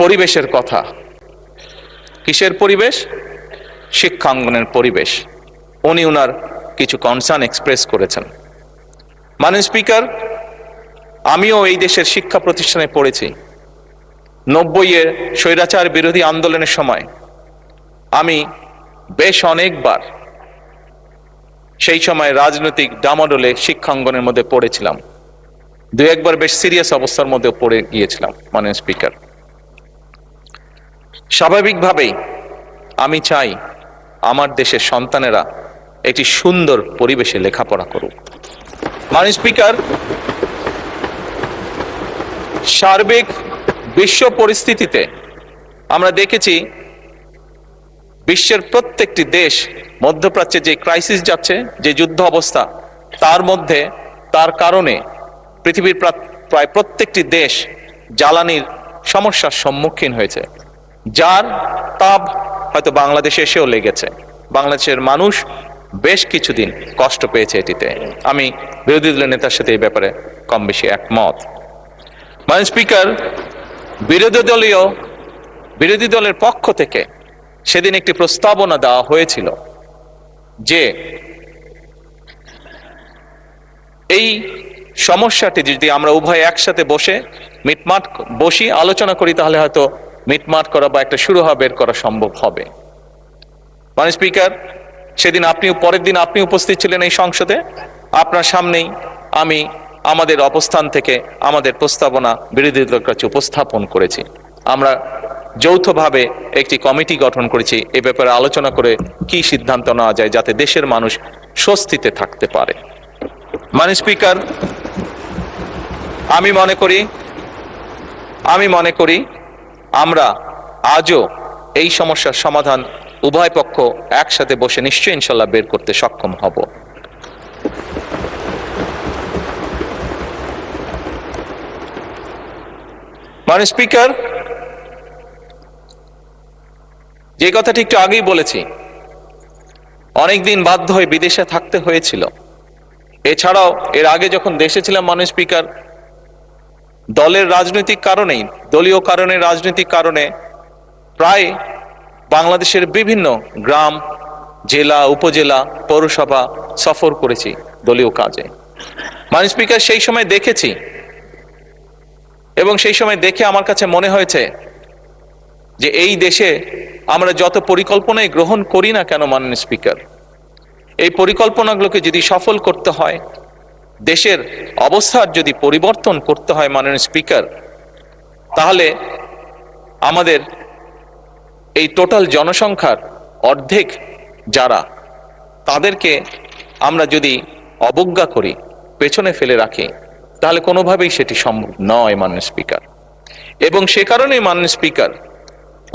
পরিবেশের কথা। কিসের পরিবেশ? শিক্ষাঙ্গনের পরিবেশ। উনি উনার কিছু কনসার্ন এক্সপ্রেস করেছেন। মাননীয় স্পিকার, আমিও এই দেশের শিক্ষা প্রতিষ্ঠানে পড়েছি। 90-এর স্বৈরাচার বিরোধী আন্দোলনের সময় আমি বেশ অনেকবার সেই সময় রাজনৈতিক ডামাডোলে শিক্ষাঙ্গনের মধ্যে পড়েছিলাম। দু একবার বেশ সিরিয়াস অবস্থার মধ্যে পড়ে গিয়েছিলাম। মাননীয় স্পিকার, স্বাভাবিকভাবেই আমি চাই আমার দেশের সন্তানেরা একটি সুন্দর পরিবেশে লেখাপড়া করুক। মাননীয় স্পিকার, সার্বিক বিশ্ব পরিস্থিতিতে আমরা দেখেছি বিশ্বের প্রত্যেকটি দেশ মধ্যপ্রাচ্যে যে ক্রাইসিস যাচ্ছে, যে যুদ্ধ অবস্থা, তার কারণে পৃথিবীর প্রায় প্রত্যেকটি দেশ জ্বালানির সমস্যার সম্মুখীন হয়েছে, যার তাপ হয়তো বাংলাদেশে এসেও লেগেছে। বাংলাদেশের মানুষ বেশ কিছুদিন কষ্ট পেয়েছে এটিতে। আমি বিরোধী দলের নেতার সাথে এই ব্যাপারে কম বেশি একমত। মাননীয় স্পিকার, বিরোধী দলের পক্ষ থেকে সেদিন একটি প্রস্তাবনা দেওয়া হয়েছিল যে এই সমস্যাটি যদি আমরা উভয় একসাথে বসি আলোচনা করি, তাহলে হয়তো মিটমাট করা বা একটা শুরু বের করা সম্ভব হবে। মাননীয় স্পিকার, সেদিন পরের দিন আপনি উপস্থিত ছিলেন এই সংসদে। আপনার সামনেই আমি আমাদের অবস্থান থেকে আমাদের প্রস্তাবনা বিরোধী দলের কাছে উপস্থাপন করেছি। আমরা যৌথভাবে একটি কমিটি গঠন করেছি এ ব্যাপারে আলোচনা করে কি সিদ্ধান্ত নেওয়া যায় যাতে দেশের মানুষ স্বস্তিতে থাকতে পারে। মাননীয় স্পিকার, আমি মনে করি আমরা আজও এই সমস্যার সমাধান উভয় পক্ষ একসাথে বসে নিশ্চয়ই ইনশাল্লাহ বের করতে সক্ষম হব। মাননীয় স্পিকার, যে কথাটি একটু আগেই বলেছি, অনেকদিন বাধ্য হয়ে বিদেশে থাকতে হয়েছিল। এছাড়াও এর আগে যখন দেশে ছিলাম মাননীয় স্পিকার, দলীয় রাজনৈতিক কারণে প্রায় বাংলাদেশের বিভিন্ন গ্রাম, জেলা, উপজেলা, পৌরসভা সফর করেছি দলীয় কাজে। মাননীয় স্পিকার, সেই সময় দেখেছি এবং সেই সময় দেখে আমার কাছে মনে হয়েছে যে এই দেশে আমরা যত পরিকল্পনাই গ্রহণ করি না কেন মাননীয় স্পিকার, এই পরিকল্পনাগুলোকে যদি সফল করতে হয়, দেশের অবস্থার যদি পরিবর্তন করতে হয় মাননীয় স্পিকার, তাহলে আমাদের এই টোটাল জনসংখ্যার অর্ধেক যারা, তাদেরকে আমরা যদি অবজ্ঞা করি, পেছনে ফেলে রাখি, তাহলে কোনোভাবেই সেটি সম্ভব নয় মাননীয় স্পিকার। এবং সে কারণেই মাননীয় স্পিকার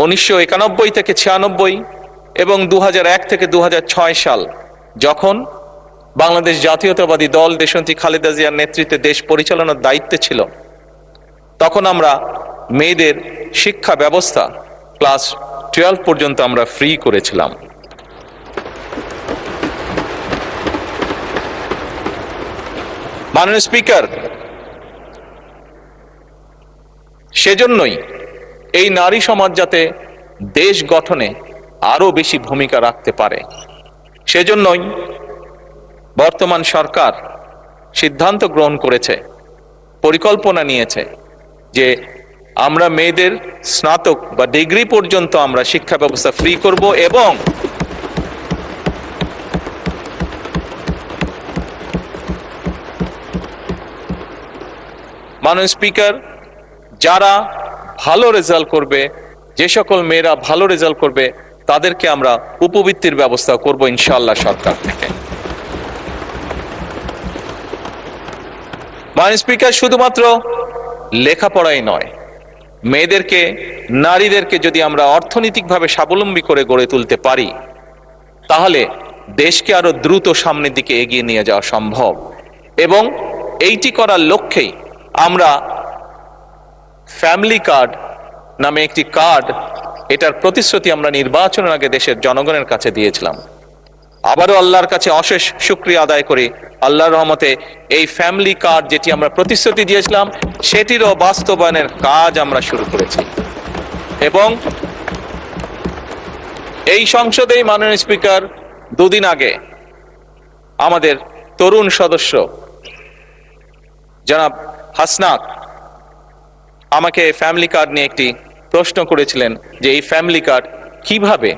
1991 থেকে 96 এবং 2001 থেকে 2006 সাল যখন বাংলাদেশ জাতীয়তাবাদী দল দেশনেত্রী খালেদা জিয়ার নেতৃত্বে দেশ পরিচালনার দায়িত্বে ছিল, তখন আমরা মেয়েদের শিক্ষা ব্যবস্থা ক্লাস 12 পর্যন্ত আমরা ফ্রি করেছিলাম। মাননীয় স্পিকার, সেজন্যই এই নারী সমাজ যাতে দেশ গঠনে আরো বেশি ভূমিকা রাখতে পারে, সেজন্যই বর্তমান সরকার সিদ্ধান্ত গ্রহণ করেছে, পরিকল্পনা নিয়েছে যে আমরা মেয়েদের স্নাতক বা ডিগ্রি পর্যন্ত আমরা শিক্ষা ব্যবস্থা ফ্রি করব। এবং মাননীয় স্পিকার, যারা ভালো রেজাল্ট করবে, যে সকল মেয়েরা ভালো রেজাল্ট করবে, তাদেরকে আমরা উপবৃত্তির ব্যবস্থা করব ইনশাআল্লাহ সরকার থেকে। মাননীয় স্পিকার, শুধুমাত্র লেখাপড়াই নয়, নারীদেরকে যদি আমরা অর্থনৈতিকভাবে স্বাবলম্বী করে গড়ে তুলতে পারি, তাহলে দেশকে আরো দ্রুত সামনের দিকে এগিয়ে নিয়ে যাওয়া সম্ভব। এবং এইটি করার লক্ষ্যেই আমরা ফ্যামিলি কার্ড নামে একটি কার্ড, এটার প্রতিশ্রুতি আমরা নির্বাচনের আগে দেশের জনগণের কাছে দিয়েছিলাম। আবারও আল্লাহর কাছে অশেষ শুকরিয়া আদায় করি, আল্লাহর রহমতে এই ফ্যামিলি কার্ড যেটি আমরা প্রতিশ্রুতি দিয়েছিলাম, সেটিরও বাস্তবায়নের কাজ আমরা শুরু করেছি। এবং এই সংসদেই মাননীয় স্পিকার দুদিন আগে আমাদের তরুণ সদস্য জনাব হাসনাত আমাকে ফ্যামিলি কার্ড নিয়ে একটি প্রশ্ন করেছিলেন যে এই ফ্যামিলি কার্ড কিভাবে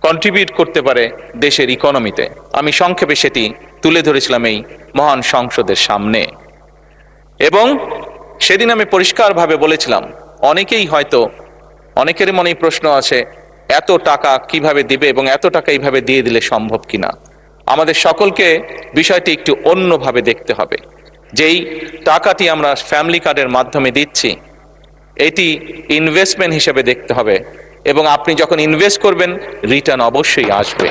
কন্ট্রিবিউট করতে পারে দেশের ইকোনমিতে। আমি সংক্ষেপে সেটি তুলে ধরেছিলাম এই মহান সংসদের সামনে, এবং সেদিন আমি পরিষ্কারভাবে বলেছিলাম অনেকেই হয়তো অনেকের মনেই প্রশ্ন আছে এত টাকা কিভাবে দিবে এবং এত টাকা এইভাবে দিয়ে দিলে সম্ভব কিনা। আমাদের সকলকে বিষয়টি একটু অন্যভাবে দেখতে হবে। যেই টাকাটি আমরা ফ্যামিলি কার্ডের মাধ্যমে দিচ্ছি এটি ইনভেস্টমেন্ট হিসেবে দেখতে হবে, এবং আপনি যখন ইনভেস্ট করবেন রিটার্ন অবশ্যই আসবে।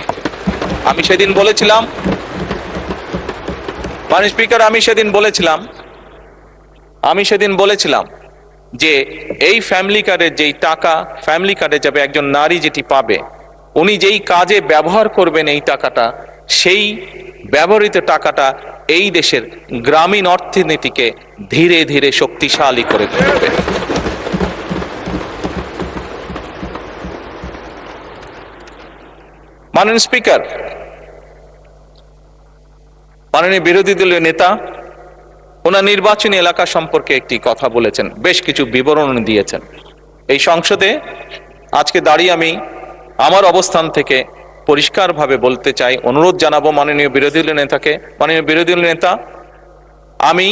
আমি সেদিন বলেছিলাম মাননীয় স্পিকার, আমি সেদিন বলেছিলাম যে এই ফ্যামিলি কার্ডের যেই টাকা ফ্যামিলি কার্ডে যাবে, একজন নারী যেটি পাবে উনি যেই কাজে ব্যবহার করবেন এই টাকাটা, সেই ব্যবহৃত টাকাটা এই দেশের গ্রামীণ অর্থনীতিকে ধীরে ধীরে শক্তিশালী করে তুলবে। মাননীয় স্পিকার, মাননীয় বিরোধী দলীয় নেতা ওনার নির্বাচনী এলাকা সম্পর্কে একটি কথা বলেছেন, বেশ কিছু বিবরণ দিয়েছেন। এই সংসদে আজকে দাঁড়িয়ে আমি আমার অবস্থান থেকে পরিষ্কারভাবে বলতে চাই, অনুরোধ জানাবো মাননীয় বিরোধী দলীয় নেতাকে, মাননীয় বিরোধী দলীয় নেতা, আমি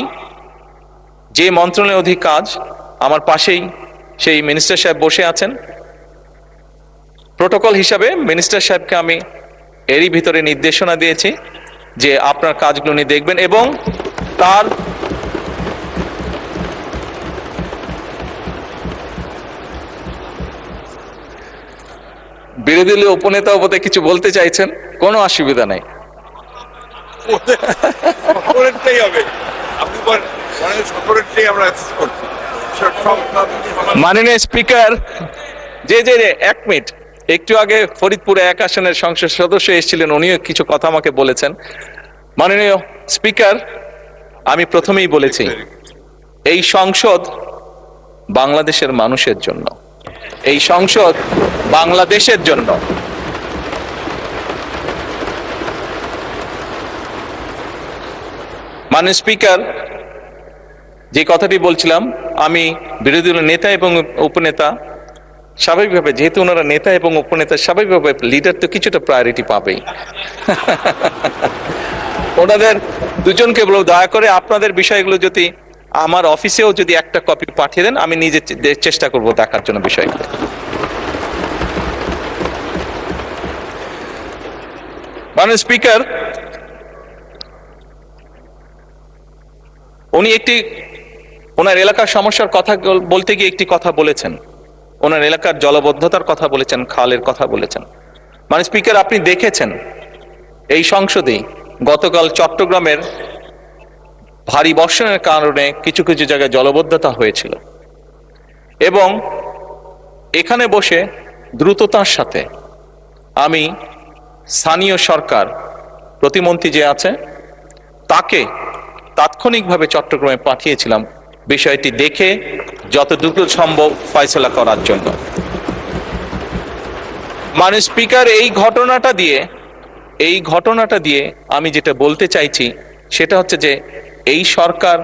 যে মন্ত্রণালয়ের অধীন কাজ, আমার পাশেই সেই মিনিস্টার সাহেব বসে আছেন। প্রোটোকল হিসাবে মিনিস্টার সাহেবকে আমি এরই ভিতরে নির্দেশনা দিয়েছি যে আপনার কাজগুলো উনি দেখবেন, এবং তার বিরোধী দলীয় উপনেতা বোধহয় কিছু বলতে চাইছেন, কোনো অসুবিধা নেই। মাননীয় স্পিকার, যে এক মিনিট, একটু আগে ফরিদপুরে 1 আসনের সংসদ সদস্য এসেছিলেন, উনিও কিছু কথা আমাকে বলেছেন। মাননীয় স্পিকার, আমি প্রথমেই বলেছি এই সংসদ বাংলাদেশের মানুষের জন্য, এই সংসদ বাংলাদেশের জন্য। মাননীয় স্পিকার, যে কথাটি বলছিলাম, আমি বিরোধী দলের নেতা এবং উপনেতা, স্বাভাবিকভাবে যেহেতু ওনারা নেতা এবং উপনেতা, স্বাভাবিকভাবে লিডার তো কিছুটা প্রায়োরিটি পাবেই। ওনাদের দুজনকে বলবো দয়া করে আপনাদের বিষয়গুলো যদি আমার অফিসেও যদি একটা কপি পাঠিয়ে দেন, আমি নিজে চেষ্টা করব দেখার জন্য বিষয়গুলো। মাননীয় স্পিকার, উনি ওনার এলাকার সমস্যার কথা বলতে গিয়ে একটি কথা বলেছেন, ওনার এলাকার জলবদ্ধতার কথা বলেছেন, খালের কথা বলেছেন। মাননীয় স্পিকার, আপনি দেখেছেন এই সংসদেই গতকাল চট্টগ্রামের ভারী বর্ষণের কারণে কিছু কিছু জায়গায় জলবদ্ধতা হয়েছিল, এবং এখানে বসে দ্রুততার সাথে আমি স্থানীয় সরকার প্রতিমন্ত্রী যে আছে তাকে তাৎক্ষণিকভাবে চট্টগ্রামে পাঠিয়েছিলাম বিষয়টি দেখে যত দ্রুত সম্ভব ফয়সলা করার জন্য। মাননীয় স্পিকার, এই ঘটনাটা দিয়ে আমি যেটা বলতে চাইছি সেটা হচ্ছে যে এই সরকার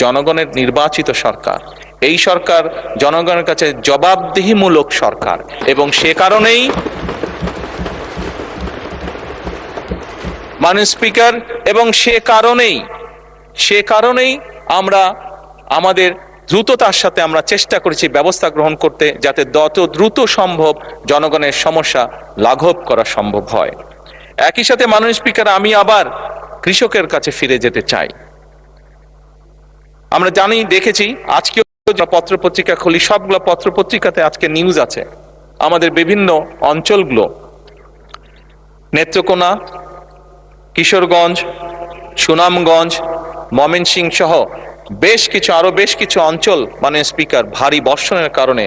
জনগণের নির্বাচিত সরকার, এই সরকার জনগণের কাছে জবাবদিহিমূলক সরকার, এবং সে কারণেই মাননীয় স্পিকার, এবং সে কারণেই আমরা আমাদের দ্রুততার সাথে আমরা চেষ্টা করেছি ব্যবস্থা গ্রহণ করতে, যাতে যত দ্রুত সম্ভব জনগণের সমস্যা লাঘব করা সম্ভব হয়। একই সাথে মাননীয় স্পিকার, আমি আবার কৃষকের কাছে ফিরে যেতে চাই। আমরা জানি, দেখেছি, আজকে পত্র পত্রিকা খুলি, সবগুলো পত্র পত্রিকাতে আজকে নিউজ আছে আমাদের বিভিন্ন অঞ্চলগুলো, নেত্রকোনা, কিশোরগঞ্জ, সুনামগঞ্জ, ময়মনসিংহ সহ আরো বেশ কিছু অঞ্চল মাননীয় স্পিকার ভারী বর্ষণের কারণে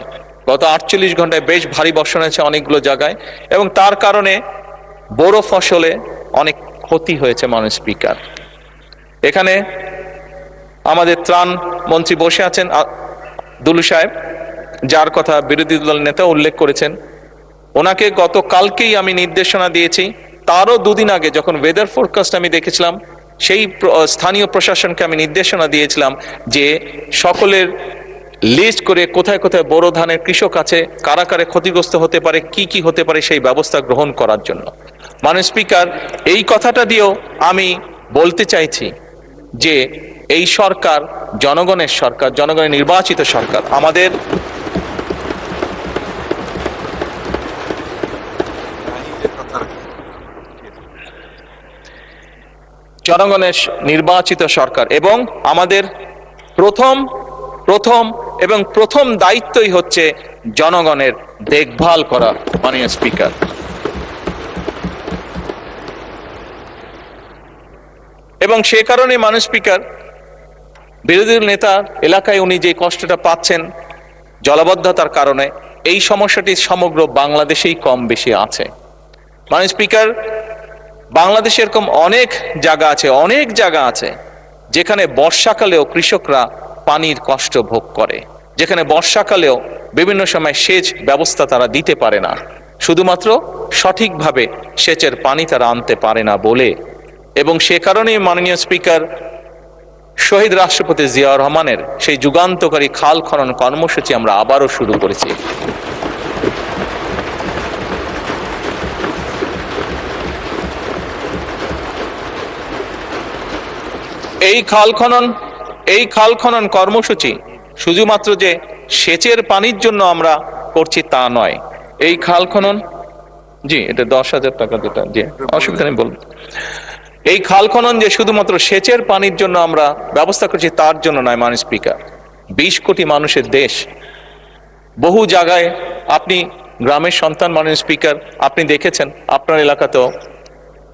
গত 48 ঘন্টায় বেশ ভারী বর্ষণ হয়েছে অনেকগুলো জায়গায়, এবং তার কারণে বড় ফসলে অনেক ক্ষতি হয়েছে। মাননীয় স্পিকার, এখানে আমাদের ত্রাণ মন্ত্রী বসে আছেন দুলু সাহেব, যার কথা বিরোধী দল নেতা উল্লেখ করেছেন, ওনাকে গতকালকেই আমি নির্দেশনা দিয়েছি। তারও দুদিন আগে যখন ওয়েদার ফোরকাস্ট আমি দেখেছিলাম, সেই স্থানীয় প্রশাসনকে আমি নির্দেশনা দিয়েছিলাম যে সকলের লিস্ট করে কোথায় কোথায় বোরো ধানের কৃষক আছে, কারা কারা ক্ষতিগ্রস্ত হতে পারে, কি কি হতে পারে, সেই ব্যবস্থা গ্রহণ করার জন্য। মাননীয় স্পিকার, এই কথাটা দিয়েও আমি বলতে চাইছি যে এই সরকার জনগণের সরকার, জনগণের নির্বাচিত সরকার। আমাদের জনগণের নির্বাচিত সরকার এবং আমাদের প্রথম দায়িত্বই হচ্ছে জনগণের দেখভাল করা। মাননীয় স্পিকার, এবং সে কারণে মাননীয় স্পিকার, বিরোধী নেতা এলাকায় উনি যে কষ্টটা পাচ্ছেন জলাবদ্ধতার কারণে, এই সমস্যাটি সমগ্র বাংলাদেশেই কম বেশি আছে। মাননীয় স্পিকার, বাংলাদেশে এরকম অনেক জায়গা আছে যেখানে বর্ষাকালেও কৃষকরা পানির কষ্ট ভোগ করে, যেখানে বর্ষাকালেও বিভিন্ন সময় সেচ ব্যবস্থা তারা দিতে পারে না, শুধুমাত্র সঠিকভাবে সেচের পানি তারা আনতে পারে না বলে। এবং সে কারণেই মাননীয় স্পিকার, শহীদ রাষ্ট্রপতি জিয়াউর রহমানের সেই যুগান্তকারী খাল খনন কর্মসূচি আমরা আবারও শুরু করেছি। এই খাল খনন কর্মসূচি শুধুমাত্র যে সেচের পানির জন্য আমরা করছি তা নয়। এই খাল খনন, জি এটা 10,000 টাকা, যেটা জি অসুবিধা নেই বলুন। এই খাল খনন যে শুধুমাত্র সেচের পানির জন্য আমরা ব্যবস্থা করছি তার জন্য নয়। মাননীয় স্পিকার, 20 কোটি মানুষের দেশ, বহু জায়গায় আপনি গ্রামের সন্তান। মাননীয় স্পিকার, আপনি দেখেছেন আপনার এলাকাতেও,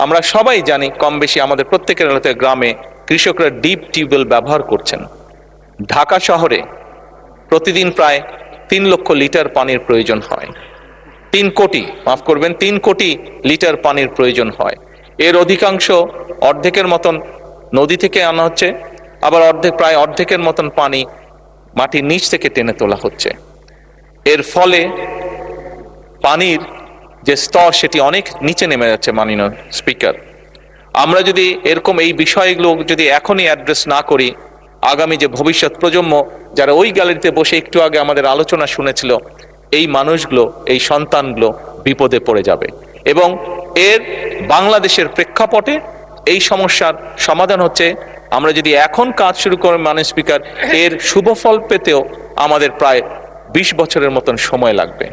আমরা সবাই জানি কম বেশি আমাদের প্রত্যেকের এলাকায় গ্রামে কৃষকরা ডিপ টিউবওয়েল ব্যবহার করছেন। ঢাকা শহরে প্রতিদিন প্রায় 3 লক্ষ লিটার পানির প্রয়োজন হয়। 3 কোটি লিটার পানির প্রয়োজন হয়। এর অধিকাংশ, অর্ধেকের মতন নদী থেকে আনা হচ্ছে, আবার প্রায় অর্ধেকের মতন পানি মাটির নিচ থেকে টেনে তোলা হচ্ছে। এর ফলে পানির যে স্তর সেটি অনেক নিচে নেমে যাচ্ছে। মাননীয় স্পিকার, আমরা যদি এরকম এই বিষয়গুলো যদি এখনই অ্যাড্রেস না করি, আগামী যে ভবিষ্যৎ প্রজন্ম যারা ওই গ্যালারিতে বসে একটু আগে আমাদের আলোচনা শুনেছিল, এই মানুষগুলো, এই সন্তানগুলো বিপদে পড়ে যাবে। এবং এর বাংলাদেশের প্রেক্ষাপটে এই সমস্যার সমাধান হচ্ছে, আমরা যদি এখন কাজ শুরু করি মাননীয় স্পিকার, এর শুভ ফল পেতেও আমাদের প্রায় 20 বছরের মতন সময় লাগবে।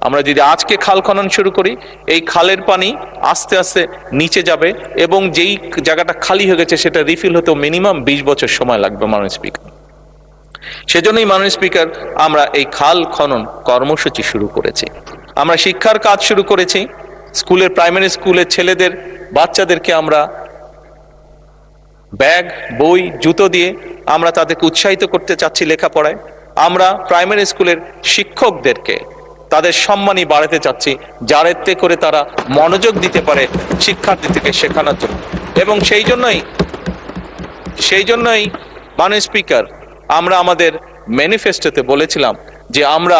আমরা যদি আজকে খাল খনন শুরু করি, এই খালের পানি আস্তে আস্তে নিচে যাবে এবং যেই জায়গাটা খালি হয়ে গেছে সেটা রিফিল হতেও মিনিমাম 20 বছর সময় লাগবে। মাননীয় স্পিকার, সেজন্যই মাননীয় স্পিকার, আমরা এই খাল খনন কর্মসূচি শুরু করেছি। আমরা শিক্ষার কাজ শুরু করেছি। স্কুলের, প্রাইমারি স্কুলের ছেলেদের, বাচ্চাদেরকে আমরা ব্যাগ, বই, জুতো দিয়ে আমরা তাদেরকে উৎসাহিত করতে চাচ্ছি লেখাপড়ায়। আমরা প্রাইমারি স্কুলের শিক্ষকদেরকে তাদের সম্মানই বাড়াতে চাচ্ছি, যাতে করে তারা মনোযোগ দিতে পারে শিক্ষার্থীদেরকে শেখানোর জন্য। এবং সেই জন্যই মাননীয় স্পিকার, আমরা আমাদের ম্যানিফেস্টোতে বলেছিলাম যে আমরা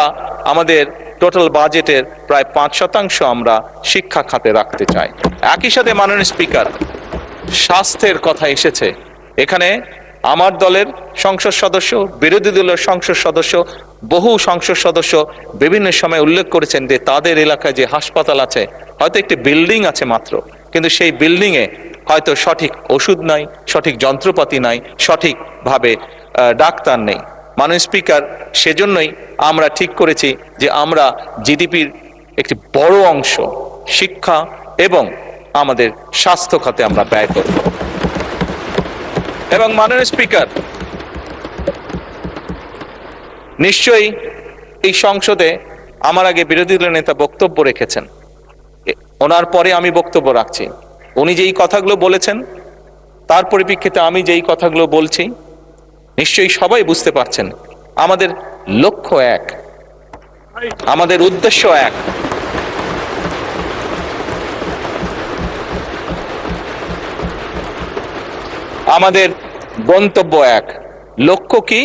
আমাদের টোটাল বাজেটের প্রায় 5% আমরা শিক্ষা খাতে রাখতে চাই। একই সাথে মাননীয় স্পিকার, স্বাস্থ্যের কথা এসেছে। এখানে আমার দলের সংসদ সদস্য, বিরোধী দলের সংসদ সদস্য, বহু সংসদ সদস্য বিভিন্ন সময় উল্লেখ করেছেন যে তাদের এলাকায় যে হাসপাতাল আছে, হয়তো একটি বিল্ডিং আছে মাত্র, কিন্তু সেই বিল্ডিংয়ে হয়তো সঠিক ওষুধ নাই, সঠিক যন্ত্রপাতি নাই, সঠিকভাবে ডাক্তার নেই। মাননীয় স্পিকার, সেজন্যই আমরা ঠিক করেছি যে আমরা জিডিপির একটি বড় অংশ শিক্ষা এবং আমাদের স্বাস্থ্য খাতে আমরা ব্যয় করব। এবং মাননীয় স্পিকার, নিশ্চয়ই এই সংসদে আমার আগে বিরোধী দলের নেতা বক্তব্য রেখেছেন, ওনার পরে আমি বক্তব্য রাখছি। উনি যেই কথাগুলো বলেছেন তার পরিপ্রেক্ষিতে আমি যেই কথাগুলো বলছি, নিশ্চয়ই সবাই বুঝতে পারছেন আমাদের লক্ষ্য এক, আমাদের উদ্দেশ্য এক। আমাদের গন্তব্য এক। লক্ষ্য কি?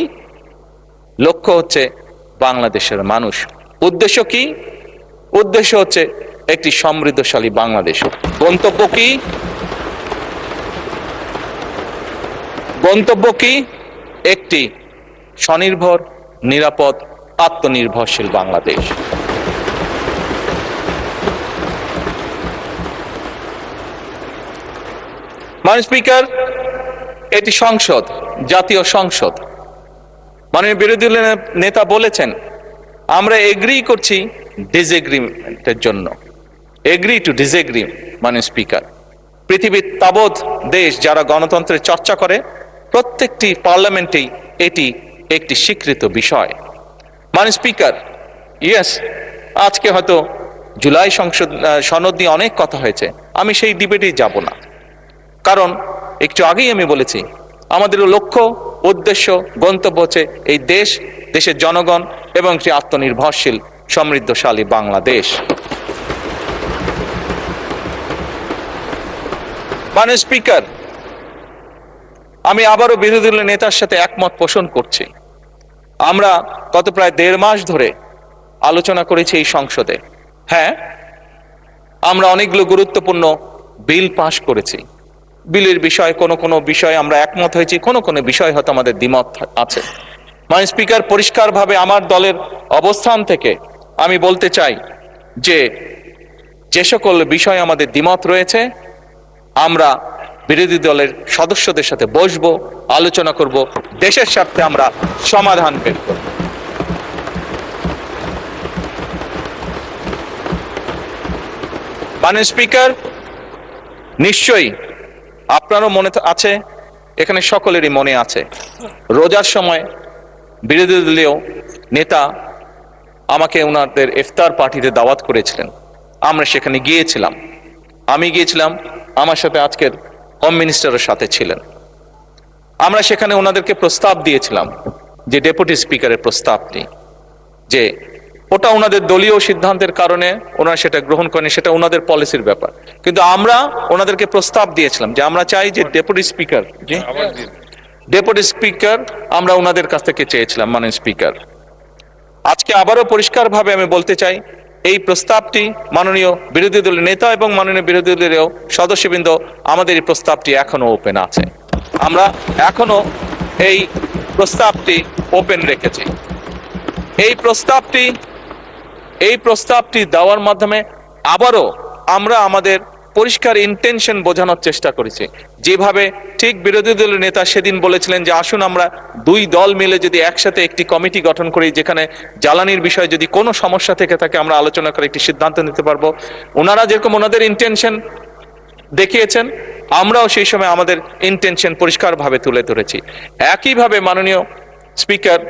লক্ষ্য হচ্ছে বাংলাদেশের মানুষ। উদ্দেশ্য কি? উদ্দেশ্য হচ্ছে একটি সমৃদ্ধশালী বাংলাদেশ। গন্তব্য কি? গন্তব্য কি? একটি স্বনির্ভর, নিরাপদ, আত্মনির্ভরশীল বাংলাদেশ। মাননীয় স্পিকার, এটি সংসদ, জাতীয় সংসদ। মাননীয় বিরোধী দলের নেতা বলেছেন আমরা এগ্রি করছি ডিসএগ্রিমেন্টের জন্য। Agree to disagree. মাননীয় স্পিকার, পৃথিবীর তাবৎ দেশ যারা গণতন্ত্রের চর্চা করে প্রত্যেকটি পার্লামেন্টেই এটি একটি স্বীকৃত বিষয়। মাননীয় স্পিকার, ইয়েস, আজকে হয়তো জুলাই সনদ নিয়ে অনেক কথা হয়েছে, আমি সেই ডিবেটেই যাব না। কারণ একটু আগেই আমি বলেছি আমাদের লক্ষ্য, উদ্দেশ্য, গন্তব্য হচ্ছে এই দেশ, দেশের জনগণ এবং একটি আত্মনির্ভরশীল সমৃদ্ধশালী বাংলাদেশ। মাননীয় স্পিকার, আমি আবারও বিরোধী দলের নেতার সাথে একমত পোষণ করছি। আমরা গত প্রায় 1.5 মাস ধরে আলোচনা করেছি এই সংসদে। হ্যাঁ, আমরা অনেকগুলো গুরুত্বপূর্ণ বিল পাশ করেছি। বিলের বিষয়ে কোনো বিষয়ে আমরা একমত হয়েছি, কোনো বিষয় হয়তো আমাদের দ্বিমত আছে। মাননীয় স্পিকার, পরিষ্কারভাবে আমার দলের অবস্থান থেকে আমি বলতে চাই যে সকল বিষয়ে আমাদের দ্বিমত রয়েছে আমরা বিরোধী দলের সদস্যদের সাথে বসবো, আলোচনা করব, দেশের স্বার্থে আমরা সমাধান বের করব। মাননীয় স্পিকার, নিশ্চয়ই আপনারও মনে আছে, এখানে সকলেরই মনে আছে, রোজার সময় বিরোধী দলীয় নেতা আমাকে ওনাদের ইফতার পার্টিতে দাওয়াত করেছিলেন। আমরা সেখানে গিয়েছিলাম। আমি গিয়েছিলাম, আমার সাথে আজকের হোম মিনিস্টারের সাথে ছিলেন। আমরা সেখানে ওনাদেরকে প্রস্তাব দিয়েছিলাম যে ডেপুটি স্পিকারের প্রস্তাবটি, যে ওটা ওনাদের দলীয় সিদ্ধান্তের কারণে ওনারা সেটা গ্রহণ করেন, সেটা ওনাদের পলিসির ব্যাপার। কিন্তু আমরা ওনাদেরকে প্রস্তাব দিয়েছিলাম যে আমরা চাই যে ডেপুটি স্পিকার আমরা ওনাদের কাছ থেকে চেয়েছিলাম। মাননীয় স্পিকার, আজকে আবারও পরিষ্কারভাবে আমি বলতে চাই এই প্রস্তাবটি মাননীয় বিরোধী দলের নেতা এবং মাননীয় বিরোধী দলের সদস্যবৃন্দ, আমাদের এই প্রস্তাবটি এখনো ওপেন আছে। আমরা এখনো এই প্রস্তাবটি ওপেন রেখেছি। এই প্রস্তাবটি দেওয়ার মাধ্যমে আবারও আমরা আমাদের পরিষ্কার ইন্টেনশন বোঝানোর চেষ্টা করেছি। যেভাবে ঠিক বিরোধী দলের নেতা সেদিন বলেছিলেন যে আসুন আমরা 2 দল মিলে যদি একসাথে একটি কমিটি গঠন করি, যেখানে জ্বালানির বিষয়ে যদি কোনো সমস্যা থেকে থাকে আমরা আলোচনা করে একটি সিদ্ধান্ত নিতে পারবো। ওনারা যেরকম ওনাদের ইন্টেনশন দেখিয়েছেন, আমরাও সেই সময় আমাদের ইন্টেনশন পরিষ্কারভাবে তুলে ধরেছি। একইভাবে মাননীয় স্পিকার,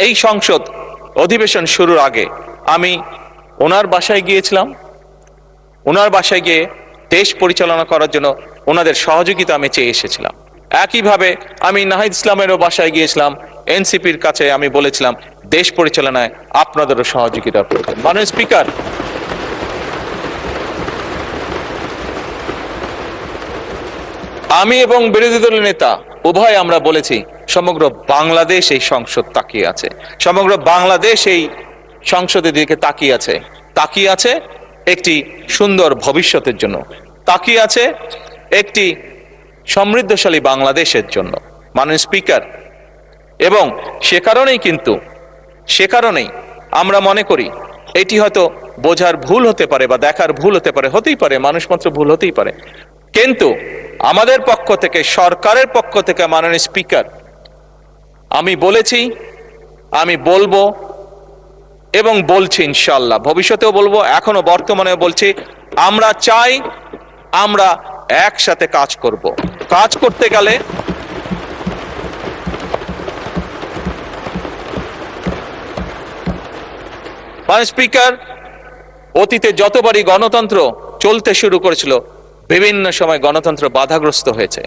এই সংসদ অধিবেশন শুরুর আগে আমি ওনার বাসায় গিয়েছিলাম। ওনার বাসায় গিয়ে দেশ পরিচালনা করার জন্য ওনাদের সহযোগিতা আমি চেয়ে এসেছিলাম। একইভাবে আমি নাহিদ ইসলামেরও বাসায় গিয়েছিলাম, এনসিপির কাছে আমি বলেছিলাম দেশ পরিচালনায় আপনাদেরও সহযোগিতা প্রয়োজন। মাননীয় স্পিকার, আমি এবং বিরোধী দলের নেতা উভয় আমরা বলেছি সমগ্র বাংলাদেশ এই সংসদ তাকিয়ে আছে, সমগ্র বাংলাদেশ এই সংসদের দিকে তাকিয়ে আছে একটি সুন্দর ভবিষ্যতের জন্য, তাকিয়ে আছে একটি সমৃদ্ধশালী বাংলাদেশের জন্য। মাননীয় স্পিকার, এবং সে কারণেই আমরা মনে করি এটি হয়তো বোঝার ভুল হতে পারে বা দেখার ভুল হতে পারে, হতেই পারে, মানুষ মাত্র ভুল হতেই পারে, কিন্তু আমাদের পক্ষ থেকে, সরকারের পক্ষ থেকে মাননীয় স্পিকার আমি বলেছি, আমি বলবো এবং বলছি, ইনশাআল্লাহ ভবিষ্যতেও বলবো, এখনো বর্তমানেও বলছি, আমরা চাই আমরা একসাথে কাজ করব। কাজ করতে গেলে মাননীয় স্পিকার, অতীতে যতবারই গণতন্ত্র চলতে শুরু করেছিল বিভিন্ন সময় গণতন্ত্র বাধাগ্রস্ত হয়েছে।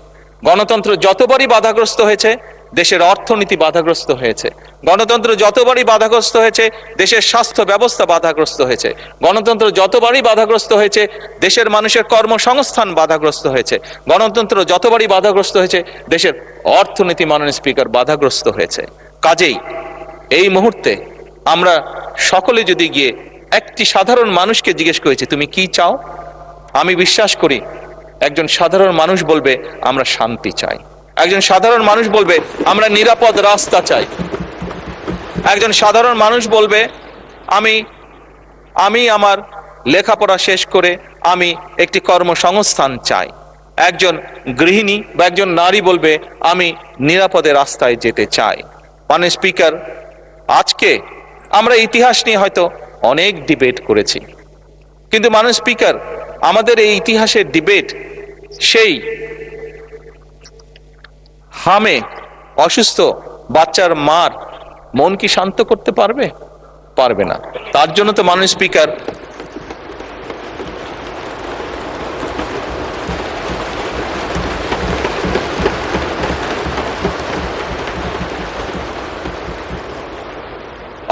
গণতন্ত্র যতবারই বাধাগ্রস্ত হয়েছে দেশের অর্থনীতি বাধাগ্রস্ত হয়েছে। গণতন্ত্র যতবারই বাধাগ্রস্ত হয়েছে দেশের স্বাস্থ্য ব্যবস্থা বাধাগ্রস্ত হয়েছে। গণতন্ত্র যতবারই বাধাগ্রস্ত হয়েছে দেশের মানুষের কর্মসংস্থান বাধাগ্রস্ত হয়েছে। গণতন্ত্র যতবারই বাধাগ্রস্ত হয়েছে দেশের অর্থনীতি, মাননীয় স্পিকার, বাধাগ্রস্ত হয়েছে। কাজেই এই মুহূর্তে আমরা সকলে যদি গিয়ে একটি সাধারণ মানুষকে জিজ্ঞেস করেছি তুমি কি চাও, আমি বিশ্বাস করি একজন সাধারণ মানুষ বলবে আমরা শান্তি চাই, একজন সাধারণ মানুষ বলবে আমরা নিরাপদ রাস্তা চাই, একজন সাধারণ মানুষ বলবে আমি আমি আমার লেখাপড়া শেষ করে আমি একটি কর্মসংস্থান চাই, একজন গৃহিণী বা একজন নারী বলবে আমি নিরাপদে রাস্তায় যেতে চাই। মাননীয় স্পিকার, আজকে আমরা ইতিহাস নিয়ে হয়তো অনেক ডিবেট করেছি, কিন্তু মাননীয় স্পিকার আমাদের এই ইতিহাসের ডিবেট সেই হামে অসুস্থ বাচ্চার মার মন কি শান্ত করতে পারবে? পারবে না। তার জন্য তো মাননীয় স্পিকার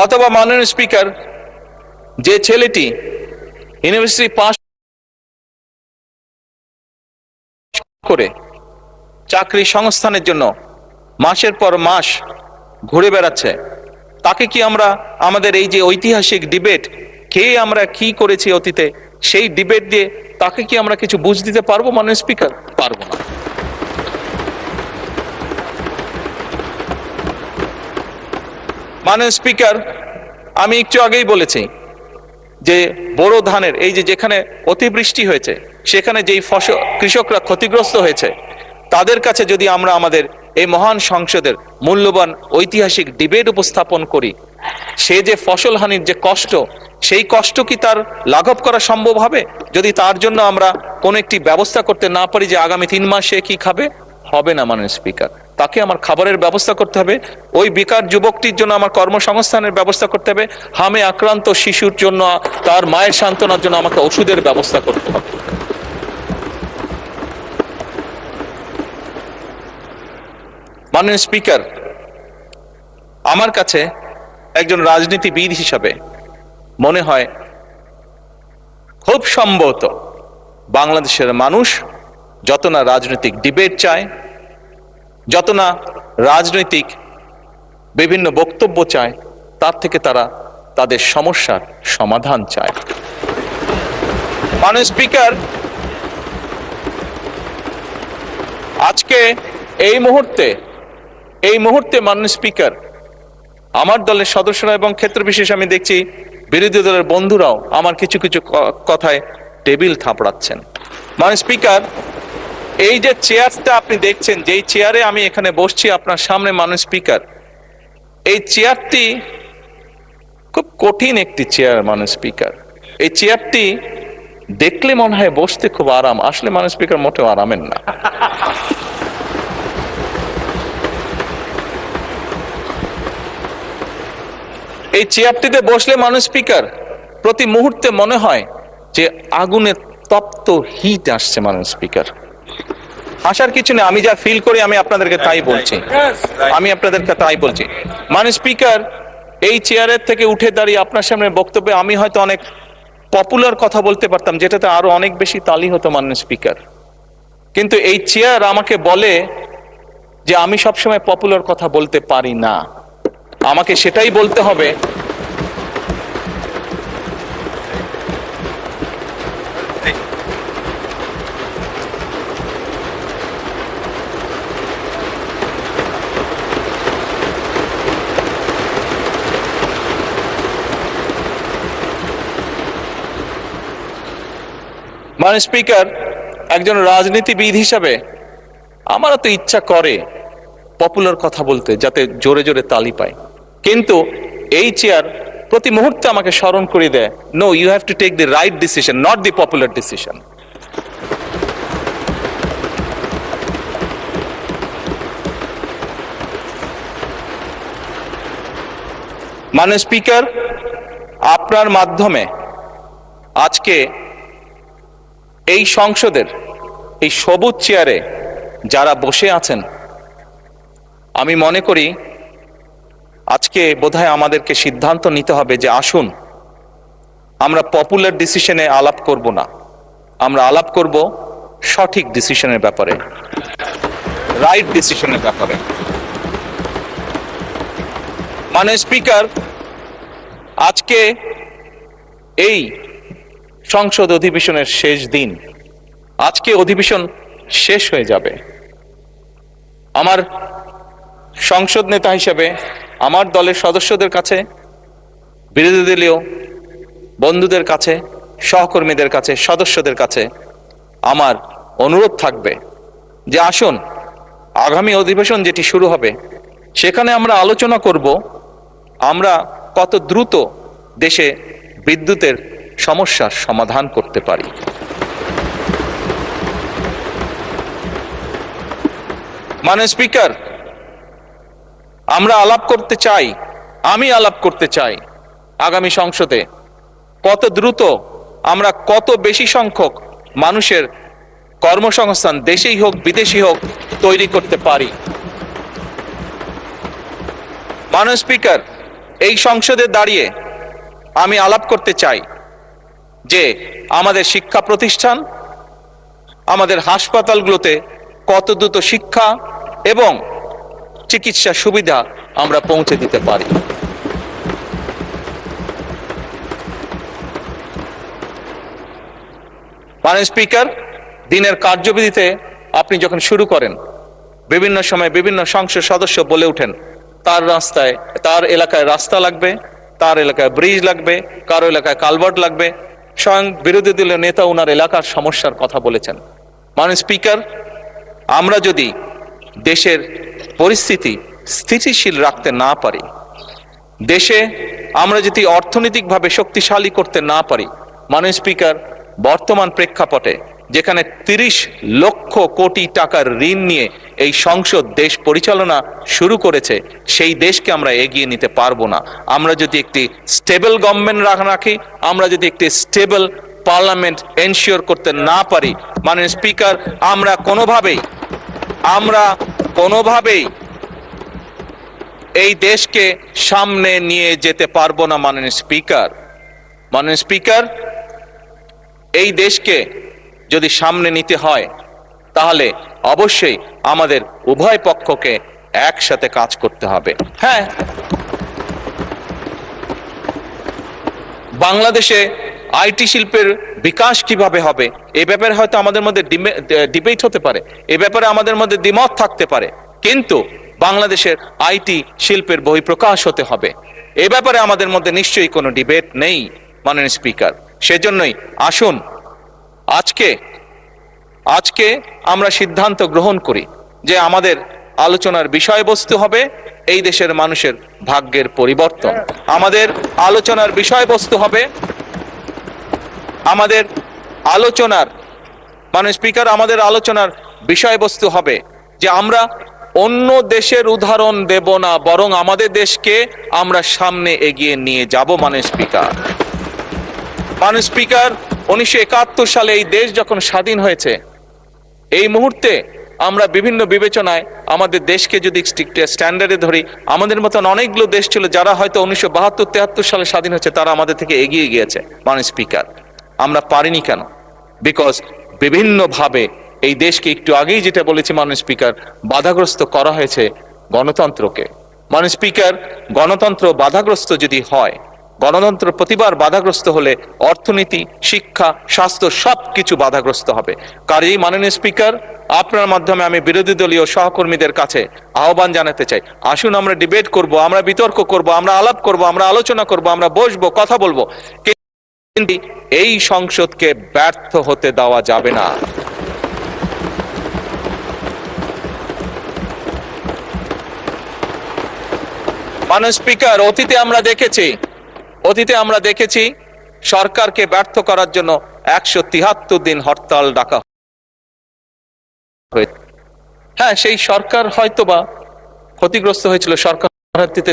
অথবা মাননীয় স্পিকার যে ছেলেটি ইউনিভার্সিটি পাস করে চাকরি সংস্থানের জন্য মাসের পর মাস ঘুরে বেড়াচ্ছে, তাকে কি আমরা আমাদের এই যে ঐতিহাসিক ডিবেট কে আমরা কি করেছি অতীতে সেই ডিবেট দিয়ে তাকে কি আমরা কিছু বুঝ দিতে পারবো? মাননীয় স্পিকার, পারবো না। মাননীয় স্পিকার, আমি একটু আগেই বলেছি যে বোরো ধানের এই যে যেখানে অতিবৃষ্টি হয়েছে সেখানে যেই ফসল কৃষকরা ক্ষতিগ্রস্ত হয়েছে তাদের কাছে যদি আমরা আমাদের এই মহান সংসদের মূল্যবান ঐতিহাসিক ডিবেট উপস্থাপন করি, সে যে ফসল হানির যে কষ্ট, সেই কষ্ট কি তার লাঘব করা সম্ভব হবে যদি তার জন্য আমরা কোন একটি ব্যবস্থা করতে না পারি যে আগামী 3 মাস সে কি খাবে? হবে না মাননীয় স্পিকার। তাকে আমার খাবারের ব্যবস্থা করতে হবে, ওই বেকার যুবকটির জন্য আমার কর্মসংস্থানের ব্যবস্থা করতে হবে, হামে আক্রান্ত শিশুর জন্য তার মায়ের সান্ত্বনার জন্য আমাকে ওষুধের ব্যবস্থা করতে হবে। মাননীয় স্পিকার, আমার কাছে একজন রাজনীতিবিদ হিসাবে মনে হয় খুব সম্ভবত বাংলাদেশের মানুষ যত না রাজনৈতিক ডিবেট চায়, যত না রাজনৈতিক বিভিন্ন বক্তব্য চায়, তার থেকে তারা তাদের সমস্যার সমাধান চায়। মাননীয় স্পিকার, আজকে এই মুহূর্তে মাননীয় স্পিকার আমার দলের সদস্যরা এবং ক্ষেত্র বিশেষ আমি দেখছি বিরোধী দলের বন্ধুরাও আমার কিছু কিছু কথায় টেবিল থাপড়াচ্ছেন। মাননীয় স্পিকার, এই যে চেয়ারটা আপনি দেখছেন, যেই চেয়ারে আমি এখানে বসছি আপনার সামনে মাননীয় স্পিকার, এই চেয়ারটি খুব কঠিন একটি চেয়ার মাননীয় স্পিকার। এই চেয়ারটি দেখলে মনে হয় বসতে খুব আরাম, আসলে মাননীয় স্পিকার মোটেও আরামের না। এই চেয়ারটিতে বসলে মাননীয় স্পিকার প্রতি মুহূর্তে মনে হয় যে আগুনের তপ্ত হিট আসছে মাননীয় স্পিকার। হাসার কিছু নেই, আমি যা ফিল করি আমি আপনাদেরকে তাই বলছি, মাননীয় স্পিকার, এই চেয়ারের থেকে উঠে দাঁড়িয়ে আপনার সামনে বক্তব্যে আমি হয়তো অনেক পপুলার কথা বলতে পারতাম, যেটাতে আরো অনেক বেশি তালি হতো মাননীয় স্পিকার, কিন্তু এই চেয়ার আমাকে বলে যে আমি সবসময় পপুলার কথা বলতে পারি না, আমাকে সেটাই বলতে হবে মাননীয় স্পিকার, একজন রাজনীতিবিদ হিসাবে আমারও তো ইচ্ছা করে পপুলার কথা বলতে যাতে জোরে জোরে তালি পায়, কিন্তু এই চেয়ার প্রতি মুহূর্তে আমাকে স্মরণ করে দেয়, no, you have to take the right decision, not the popular decision. মাননীয় স্পিকার, আপনার মাধ্যমে আজকে এই সংসদের এই সবুজ চেয়ারে যারা বসে আছেন, আমি মনে করি আজকে বোধহয় আমাদেরকে সিদ্ধান্ত নিতে হবে যে আসুন আমরা পপুলার ডিসিশনে আলাপ করব না, আমরা আলাপ করব সঠিক ডিসিশনের ব্যাপারে, রাইট ডিসিশনের ব্যাপারে। মাননীয় স্পিকার, আজকে এই সংসদ অধিবেশনের শেষ দিন, আজকে অধিবেশন শেষ হয়ে যাবে। আমার সংসদ নেতা হিসেবে আমার দলের সদস্যদের কাছে, বিরোধী দলীয় বন্ধুদের কাছে, সহকর্মীদের কাছে, সদস্যদের কাছে আমার অনুরোধ থাকবে যে আসুন আগামী অধিবেশন যেটি শুরু হবে সেখানে আমরা আলোচনা করব আমরা কত দ্রুত দেশে বিদ্যুতের সমস্যার সমাধান করতে পারি। মাননীয় স্পিকার, আমরা আলাপ করতে চাই, আমি আলাপ করতে চাই আগামী সংসদে কত দ্রুত আমরা কত বেশি সংখ্যক মানুষের কর্মসংস্থান দেশেই হোক বিদেশি হোক তৈরি করতে পারি। মাননীয় স্পিকার, এই সংসদে দাঁড়িয়ে আমি আলাপ করতে চাই যে আমাদের শিক্ষা প্রতিষ্ঠান, আমাদের হাসপাতালগুলোতে কত দ্রুত শিক্ষা এবং চিকিৎসা সুবিধা আমরা পৌঁছে দিতে পারি। মাননীয় স্পিকার, দিনের কার্যবিধিতে আপনি যখন শুরু করেন বিভিন্ন সময় বিভিন্ন সংসদ সদস্য বলে ওঠেন তার এলাকায় রাস্তা লাগবে, তার এলাকায় ব্রিজ লাগবে, কারো এলাকায় কালভার্ট লাগবে। স্বয়ং বিরোধী দলীয় নেতা ওনার এলাকার সমস্যার কথা বলেছেন। মাননীয় স্পিকার, আমরা যদি দেশের পরিস্থিতি স্থিতিশীল রাখতে না পারি, দেশে আমরা যদি অর্থনৈতিকভাবে শক্তিশালী করতে না পারি, মাননীয় স্পিকার, বর্তমান প্রেক্ষাপটে যেখানে 30 লক্ষ কোটি টাকার ঋণ নিয়ে এই সংসদ দেশ পরিচালনা শুরু করেছে, সেই দেশকে আমরা এগিয়ে নিতে পারবো না। আমরা যদি একটি স্টেবল গভর্নমেন্ট রাখি, আমরা যদি একটি স্টেবল পার্লামেন্ট এনশিওর করতে না পারি, মাননীয় স্পিকার, আমরা কোনোভাবেই এই দেশকে সামনে নিয়ে যেতে পারবো না। মাননীয় স্পিকার, এই দেশকে যদি সামনে নিতে হয় তাহলে অবশ্যই আমাদের উভয় পক্ষকে একসাথে কাজ করতে হবে। হ্যাঁ, বাংলাদেশে আইটি শিল্পের বিকাশ কিভাবে হবে এ ব্যাপারে হয়তো আমাদের মধ্যে ডিবেট হতে পারে, এ ব্যাপারে আমাদের মধ্যে দ্বিমত থাকতে পারে, কিন্তু বাংলাদেশের আইটি শিল্পের বহিঃপ্রকাশ হতে হবে এ ব্যাপারে আমাদের মধ্যে নিশ্চয়ই কোনো ডিবেট নেই। মাননীয় স্পিকার, সেজন্যই আসুন আজকে আমরা সিদ্ধান্ত গ্রহণ করি যে আমাদের আলোচনার বিষয়বস্তু হবে এই দেশের মানুষের ভাগ্যের পরিবর্তন। আমাদের আলোচনার বিষয়বস্তু হবে মাননীয় স্পিকার, আমাদের আলোচনার বিষয়বস্তু হবে যে আমরা অন্য দেশের উদাহরণ দেব না, বরং আমাদের দেশকে আমরা সামনে এগিয়ে নিয়ে যাব। মাননীয় স্পিকার, 1971 সালে এই দেশ যখন স্বাধীন হয়েছে, এই মুহূর্তে আমরা বিভিন্ন বিবেচনায় আমাদের দেশকে যদি স্ট্যান্ডার্ডে ধরি, আমাদের মতন অনেকগুলো দেশ ছিল যারা হয়তো 1972-73 সালে স্বাধীন হয়েছে, তারা আমাদের থেকে এগিয়ে গিয়েছে। মাননীয় স্পিকার, আমরা পারিনি কেন? বিকজ বিভিন্নভাবে এই দেশকে একটু আগেই যেটা বলেছি মাননীয় স্পিকার, বাধাগ্রস্ত করা হয়েছে গণতন্ত্রকে। মাননীয় স্পিকার, গণতন্ত্র বাধাগ্রস্ত যদি হয়, গণতন্ত্র প্রতিবার বাধাগ্রস্ত হলে অর্থনীতি, শিক্ষা, স্বাস্থ্য সবকিছু বাধাগ্রস্ত হবে। কাজেই মাননীয় স্পিকার, আপনার মাধ্যমে আমি বিরোধী দলীয় সহকর্মীদের কাছে আহ্বান জানাতে চাই, আসুন আমরা ডিবেট করব, আমরা বিতর্ক করব, আমরা আলাপ করব, আমরা আলোচনা করব, আমরা বসবো, কথা বলবো, কিন্তু এই সংসদকে ব্যর্থ হতে দেওয়া যাবে না। মাননীয় স্পিকার, অতীতে আমরা দেখেছি সরকারকে ব্যর্থ করার জন্য 173 দিন হরতাল ডাকা হয়েছে। হ্যাঁ, সেই সরকার হয়তোবা ক্ষতিগ্রস্ত হয়েছিল, সরকার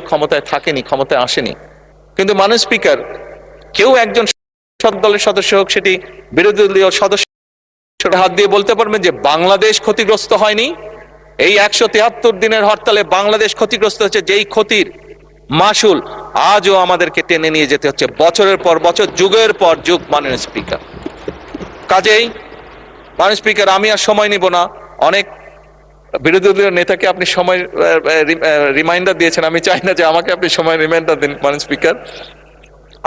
ক্ষমতায় থাকেনি, ক্ষমতায় আসেনি, কিন্তু মাননীয় স্পিকার, কেউ একজন দলের সদস্য হোক, সেটি বিরোধী দলীয় সদস্য, হাত দিয়ে বলতে পারবেন যে বাংলাদেশ ক্ষতিগ্রস্ত হয়নি? এই 173 দিনের হরতালে বাংলাদেশ ক্ষতিগ্রস্ত হচ্ছে, যেই ক্ষতির মাসুল আজও আমাদেরকে টেনে নিয়ে যেতে হচ্ছে বছরের পর বছর, যুগের পর যুগ। মাননীয় স্পিকার, কাজেই মাননীয় স্পিকার, আমি আর সময় নিব না। অনেক বিরোধী দলীয় নেতাকে আপনি সময় রিমাইন্ডার দিয়েছেন, আমি চাই না যে আমাকে আপনি সময় রিমাইন্ডার দিন। মাননীয় স্পিকার,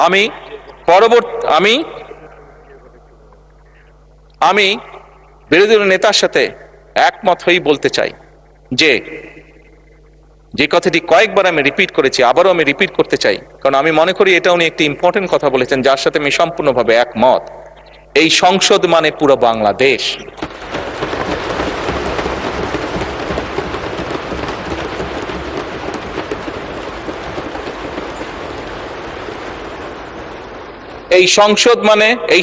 আমি আমি আমি বিরোধী দলের নেতার সাথে একমত হয়েই বলতে চাই যে যে কথাটি কয়েকবার আমি রিপিট করেছি, আবারও আমি রিপিট করতে চাই, কারণ আমি মনে করি এটা উনি একটি ইম্পর্টেন্ট কথা বলেছেন যার সাথে আমি সম্পূর্ণভাবে একমত। এই সংসদ মানে পুরো বাংলাদেশ। এই সংসদ মানে এই